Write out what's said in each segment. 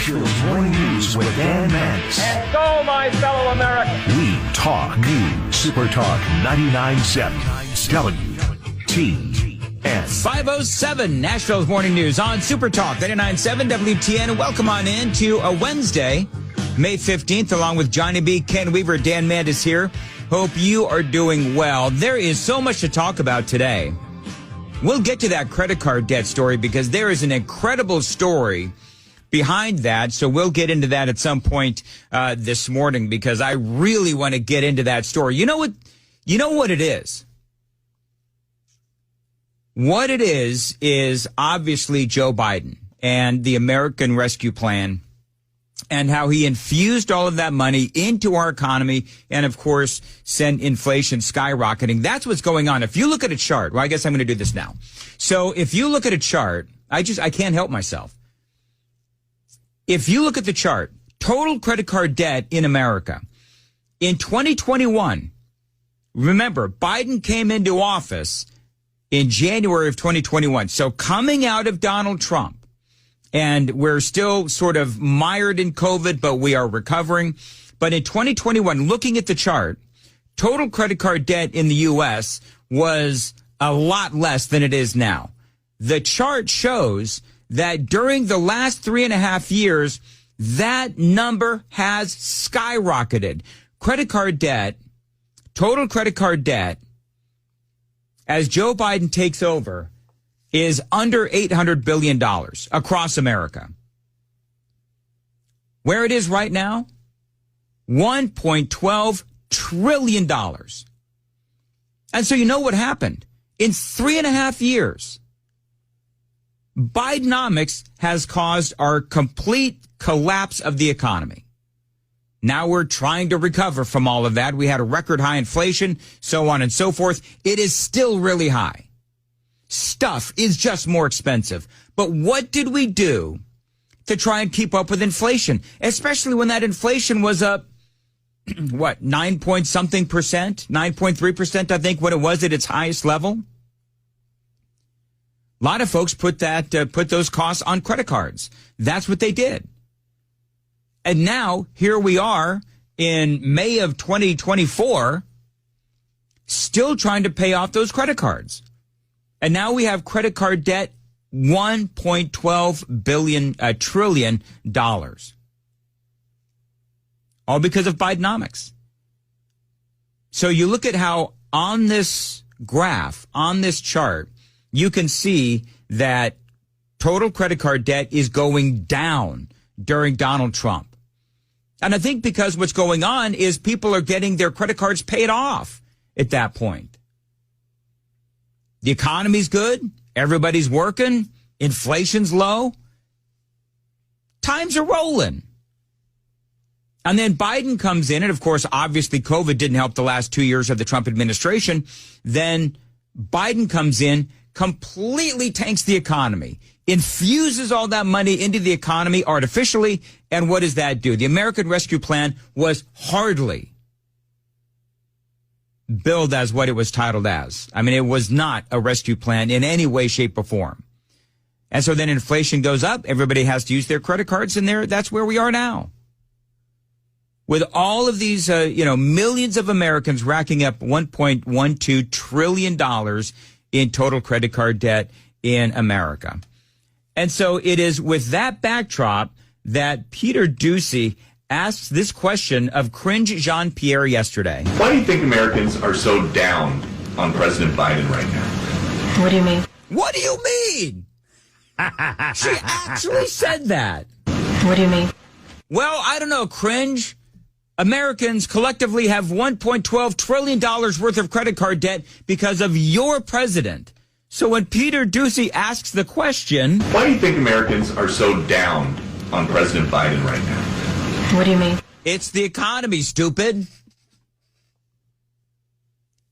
Nashville's Morning News with Dan Mandis. And so, my fellow Americans, We talk news. Super Talk 99.7 WTN. 507 Nashville's Morning News on Super Talk 99.7 WTN. Welcome on in to a Wednesday, May 15th, along with Johnny B, Ken Weaver, Dan Mandis here. Hope you are doing well. There is so much to talk about today. We'll get to that credit card debt story because there is an incredible story behind that. So we'll get into that at some point this morning because I really want to get into that story. You know what it is? What it is obviously Joe Biden and the American Rescue Plan and how he infused all of that money into our economy and, of course, sent inflation skyrocketing. That's what's going on. If you look at a chart, well, I guess I'm going to do this now. So if you look at a chart, I can't help myself. If you look at the chart, total credit card debt in America in 2021, remember, Biden came into office in January of 2021. So coming out of Donald Trump, and we're still sort of mired in COVID, but we are recovering. But in 2021, looking at the chart, total credit card debt in the U.S. was a lot less than it is now. The chart shows that during the last 3.5 years, that number has skyrocketed. Credit card debt, total credit card debt, as Joe Biden takes over, is under $800 billion across America. Where it is right now, $1.12 trillion. And so you know what happened? In 3.5 years, Bidenomics has caused our complete collapse of the economy. Now we're trying to recover from all of that. We had a record high inflation, so on and so forth. It is still really high. Stuff is just more expensive. But what did we do to try and keep up with inflation? Especially when that inflation was up, 9 point something percent, 9.3%, I think, when it was at its highest level. A lot of folks put those costs on credit cards. That's what they did. And now here we are in May of 2024, still trying to pay off those credit cards. And now we have credit card debt, $1.12 trillion. All because of Bidenomics. So you look at how on this graph, on this chart, you can see that total credit card debt is going down during Donald Trump. And I think because what's going on is people are getting their credit cards paid off at that point. The economy's good. Everybody's working. Inflation's low. Times are rolling. And then Biden comes in, and of course, obviously, COVID didn't help the last 2 years of the Trump administration. Then Biden comes in, completely tanks the economy, infuses all that money into the economy artificially. And what does that do? The American Rescue Plan was hardly billed as what it was titled as. I mean, it was not a rescue plan in any way, shape, or form. And so then inflation goes up. Everybody has to use their credit cards, and that's where we are now. With all of these, millions of Americans racking up $1.12 trillion in total credit card debt in America. And so it is with that backdrop that Peter Doocy asked this question of Cringe Jean-Pierre yesterday. Why do you think Americans are so down on President Biden right now? What do you mean? What do you mean? She actually said that. What do you mean? Well, I don't know, Cringe. Americans collectively have $1.12 trillion worth of credit card debt because of your president. So when Peter Doocy asks the question, why do you think Americans are so down on President Biden right now? What do you mean? It's the economy, stupid.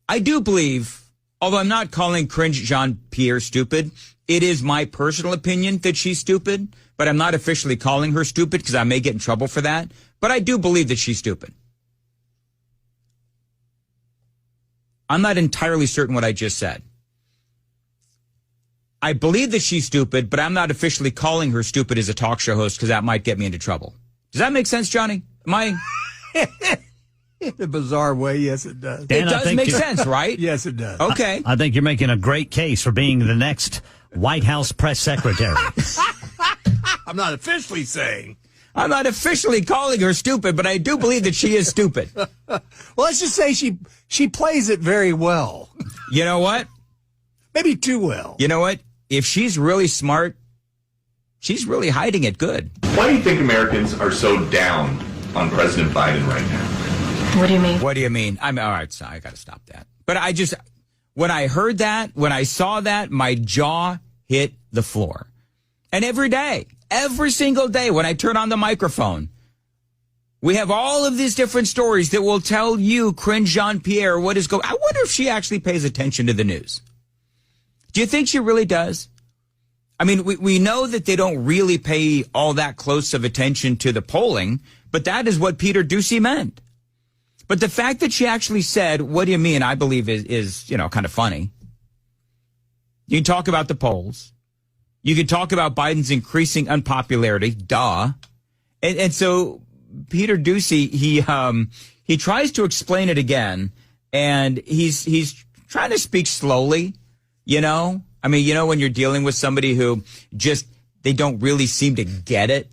I do believe, although I'm not calling Cringe Jean-Pierre stupid, it is my personal opinion that she's stupid, but I'm not officially calling her stupid because I may get in trouble for that. But I do believe that she's stupid. I'm not entirely certain what I just said. I believe that she's stupid, but I'm not officially calling her stupid as a talk show host because that might get me into trouble. Does that make sense, Johnny? Am I? In a bizarre way, yes, it does. Dan, it does make sense, right? Yes, it does. Okay. I think you're making a great case for being the next White House press secretary. I'm not officially saying. I'm not officially calling her stupid, but I do believe that she is stupid. Well, let's just say she plays it very well. You know what? Maybe too well. You know what? If she's really smart, she's really hiding it good. Why do you think Americans are so down on President Biden right now? What do you mean? What do you mean? All right, so I got to stop that. But when I heard that, when I saw that, my jaw hit the floor. And every single day when I turn on the microphone, we have all of these different stories that will tell you, Cringe Jean-Pierre, what is going on. I wonder if she actually pays attention to the news. Do you think she really does? I mean, we know that they don't really pay all that close of attention to the polling, but that is what Peter Doocy meant. But the fact that she actually said, what do you mean, I believe is kind of funny. You can talk about the polls. You can talk about Biden's increasing unpopularity. Duh. And so Peter Doocy, he tries to explain it again, and he's trying to speak slowly, I mean, when you're dealing with somebody who they don't really seem to get it,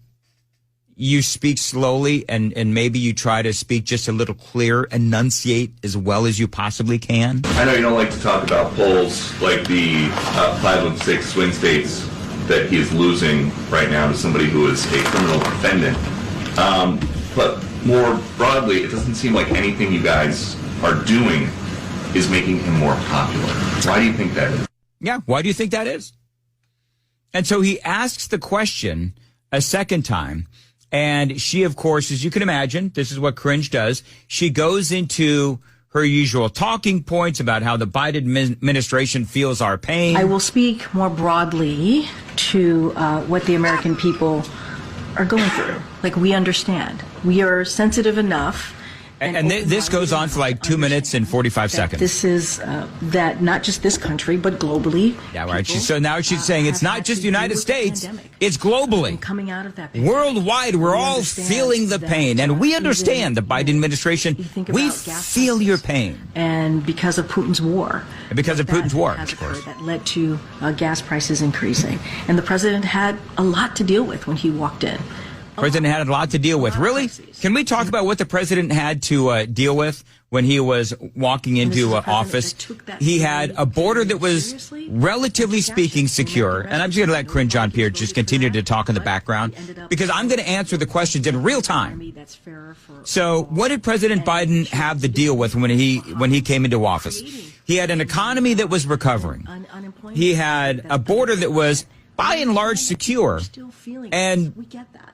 you speak slowly and maybe you try to speak just a little clearer, enunciate as well as you possibly can. I know you don't like to talk about polls like the 5 of 6 swing states that he is losing right now to somebody who is a criminal defendant. But more broadly, it doesn't seem like anything you guys are doing is making him more popular. Why do you think that is? Yeah, why do you think that is? And so he asks the question a second time, and she, of course, as you can imagine, this is what Cringe does, she goes into her usual talking points about how the Biden administration feels our pain. I will speak more broadly to what the American people are going through. Like, we understand. We are sensitive enough. And this goes on for like 2 minutes and 45 seconds. This is that not just this country, but globally. Yeah, right. So now she's saying it's not just the United States, it's globally. Coming out of that worldwide, we're all feeling the pain. And we understand the Biden administration. We feel your pain. And because of Putin's war. And because of Putin's war, of course. That led to gas prices increasing. And the president had a lot to deal with when he walked in. President had a lot to deal with. Really? Can we talk about what the president had to deal with when he was walking into office? He had a border that was, relatively speaking, secure. And I'm just going to let Cringe Jean-Pierre just continue to talk in the background because I'm going to answer the questions in real time. So what did President Biden have to deal with when he came into office? He had an economy that was recovering. He had a border that was, by and large, secure. And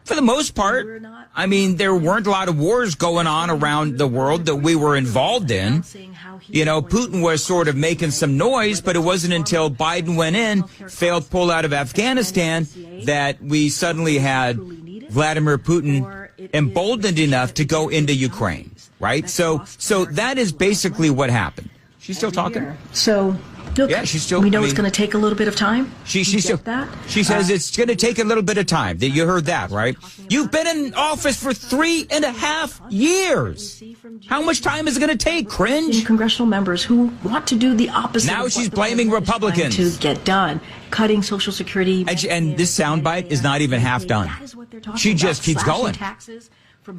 for the most part, I mean, there weren't a lot of wars going on around the world that we were involved in. Putin was sort of making some noise, but it wasn't until Biden went in, failed pull out of Afghanistan, that we suddenly had Vladimir Putin emboldened enough to go into Ukraine, right? So that is basically what happened. She's still talking? So, look, yeah, she's still, we know it's going to take a little bit of time. She says it's going to take a little bit of time. You heard that, right? You've been in office for 3.5 years. How much time is it going to take, Cringe? Congressional members who want to do the opposite. Now she's blaming Republicans to get done, cutting Social Security. And this soundbite is not even half done. She just keeps going.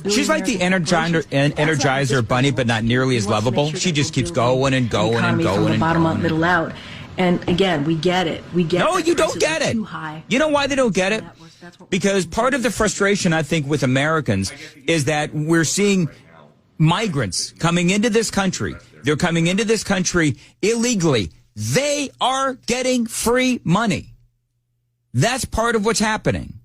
She's like the Energizer bunny, but not nearly as lovable. She just keeps going and going and going from the and bottom going. up, middle out. And again, we get it. No, you don't get it. You know why they don't get it? Because part of the frustration, I think, with Americans is that we're seeing migrants coming into this country. They're coming into this country illegally. They are getting free money. That's part of what's happening.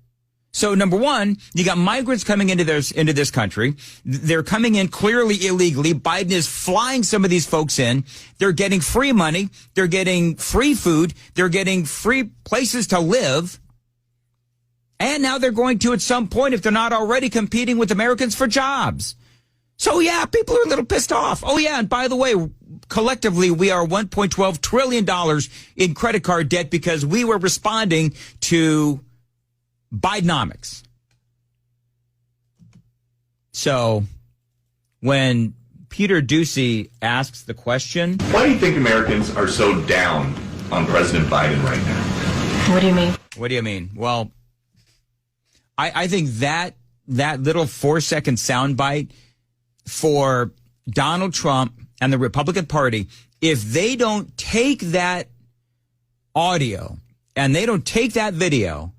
So number one, you got migrants coming into this country. They're coming in clearly illegally. Biden is flying some of these folks in. They're getting free money. They're getting free food. They're getting free places to live. And now they're going to, at some point, if they're not already, competing with Americans for jobs. So, yeah, people are a little pissed off. Oh, yeah, and by the way, collectively, we are $1.12 trillion in credit card debt because we were responding to Bidenomics. So, when Peter Doocy asks the question, why do you think Americans are so down on President Biden right now? What do you mean? What do you mean? Well, I think that little 4-second soundbite for Donald Trump and the Republican Party, if they don't take that audio and they don't take that video,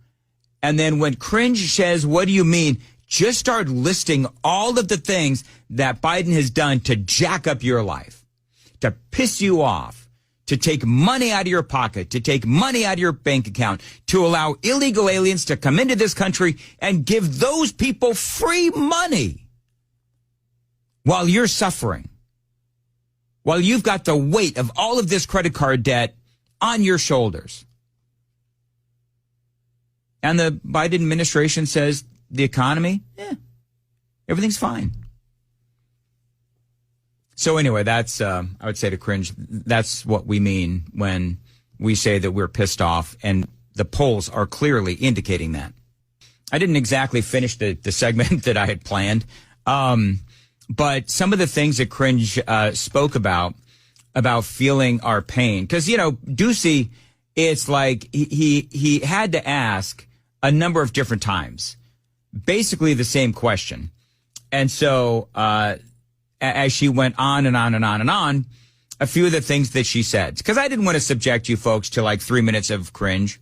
and then when Cringe says, what do you mean? Just start listing all of the things that Biden has done to jack up your life, to piss you off, to take money out of your pocket, to take money out of your bank account, to allow illegal aliens to come into this country and give those people free money while you're suffering, while you've got the weight of all of this credit card debt on your shoulders. And the Biden administration says the economy, everything's fine. So anyway, that's, I would say to Cringe, that's what we mean when we say that we're pissed off, and the polls are clearly indicating that. I didn't exactly finish the segment that I had planned, but some of the things that Cringe spoke about feeling our pain. Because, you know, Doocy, it's like he had to ask a number of different times, basically the same question. And so, as she went on and on and on and on, a few of the things that she said, because I didn't want to subject you folks to like 3 minutes of cringe,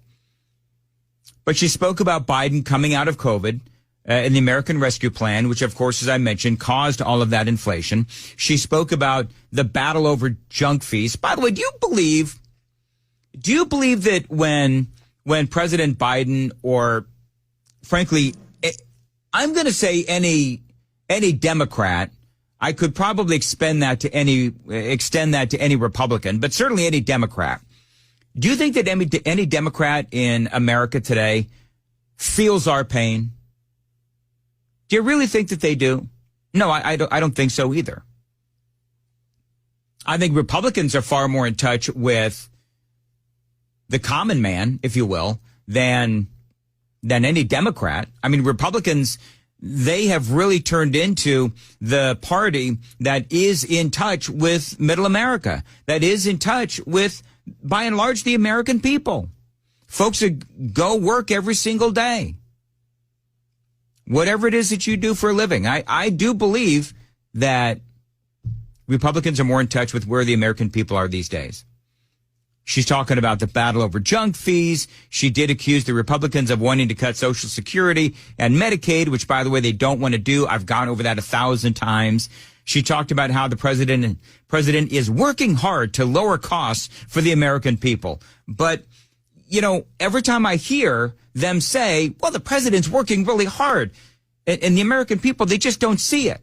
but she spoke about Biden coming out of COVID and the American Rescue Plan, which, of course, as I mentioned, caused all of that inflation. She spoke about the battle over junk fees. By the way, do you believe that when President Biden, or frankly, I'm going to say any Democrat, I could probably extend that to any Republican, but certainly any Democrat. Do you think that any Democrat in America today feels our pain? Do you really think that they do? No, I don't think so either. I think Republicans are far more in touch with the common man, if you will, than any Democrat. I mean, Republicans, they have really turned into the party that is in touch with middle America, that is in touch with, by and large, the American people. Folks that go work every single day. Whatever it is that you do for a living. I do believe that Republicans are more in touch with where the American people are these days. She's talking about the battle over junk fees. She did accuse the Republicans of wanting to cut Social Security and Medicaid, which, by the way, they don't want to do. I've gone over that 1,000 times. She talked about how the president is working hard to lower costs for the American people. But, you know, every time I hear them say, well, the president's working really hard, and the American people, they just don't see it.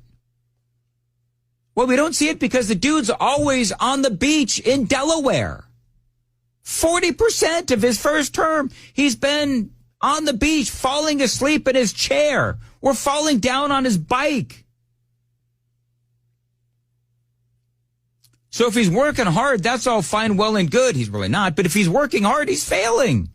Well, we don't see it because the dude's always on the beach in Delaware. 40% of his first term, he's been on the beach, falling asleep in his chair or falling down on his bike. So if he's working hard, that's all fine, well, and good. He's really not. But if he's working hard, he's failing.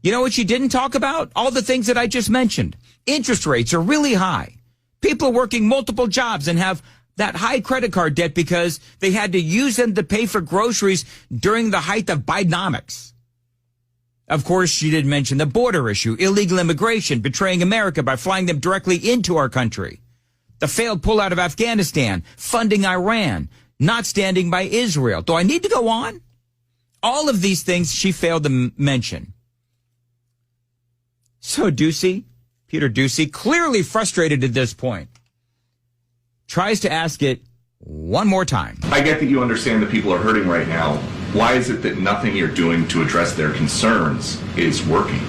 You know what she didn't talk about? All the things that I just mentioned. Interest rates are really high. People are working multiple jobs and have that high credit card debt because they had to use them to pay for groceries during the height of Bidenomics. Of course, she did mention the border issue, illegal immigration, betraying America by flying them directly into our country, the failed pullout of Afghanistan, funding Iran, not standing by Israel. Do I need to go on? All of these things she failed to mention. So Peter Doocy, clearly frustrated at this point, tries to ask it one more time. I get that you understand that people are hurting right now. Why is it that nothing you're doing to address their concerns is working?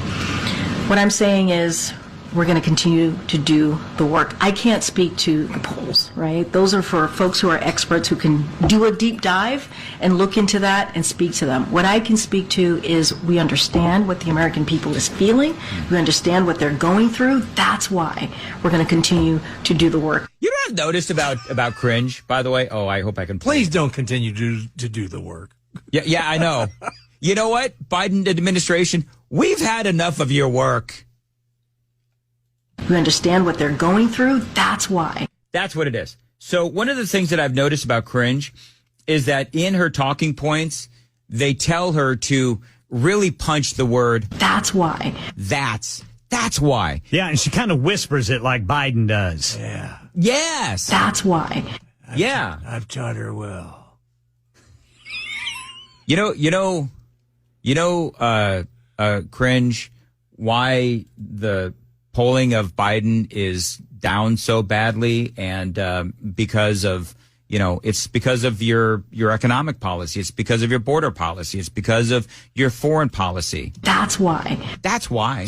What I'm saying is We're going to continue to do the work. I can't speak to the polls, right? Those are for folks who are experts who can do a deep dive and look into that and speak to them. What I can speak to is we understand what the American people is feeling. We understand what they're going through. That's why we're going to continue to do the work. You know what I've noticed about cringe, by the way? Oh, I hope I can. Please don't continue to do the work. Yeah, I know. You know what, Biden administration, we've had enough of your work. We understand what they're going through. That's why. That's what it is. So one of the things that I've noticed about cringe is that in her talking points, they tell her to really punch the word. That's why. That's why. Yeah, and she kind of whispers it like Biden does. Yeah. Yes. That's why. I've taught her well. Cringe, why the polling of Biden is down so badly, and because of, it's because of your economic policy. It's because of your border policy. It's because of your foreign policy. That's why. That's why.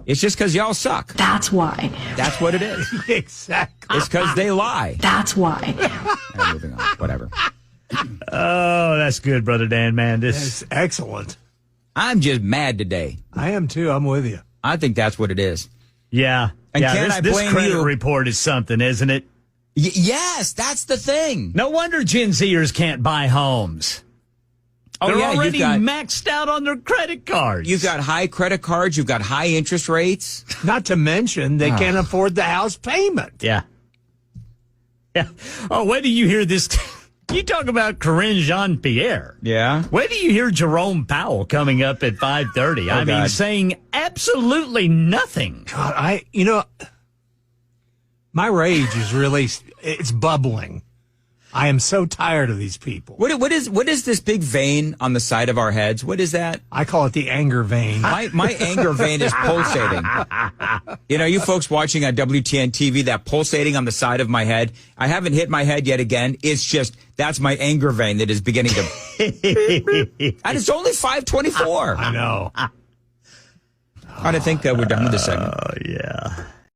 It's just because y'all suck. That's why. That's what it is. Exactly. It's because they lie. That's why. Moving on. Whatever. Oh, that's good, Brother Dan Mandis. That's excellent. I'm just mad today. I am too. I'm with you. I think that's what it is. Yeah. And yeah, can I this blame credit you? report is something, isn't it? Yes, that's the thing. No wonder Gen Zers can't buy homes. They're already maxed out on their credit cards. You've got high credit cards. You've got high interest rates. Not to mention they can't afford the house payment. Yeah. Yeah. Oh, wait till you hear this. You talk about Corinne Jean-Pierre. Yeah. Wait till you hear Jerome Powell coming up at 5:30. I mean, saying absolutely nothing. God, my rage is really, it's bubbling. I am so tired of these people. What is this big vein on the side of our heads? What is that? I call it the anger vein. My anger vein is pulsating. You folks watching on WTN TV, that pulsating on the side of my head. I haven't hit my head yet again. It's just, that's my anger vein that is beginning to. And it's only 5:24. I know. I think that we're done with this segment. Oh, yeah.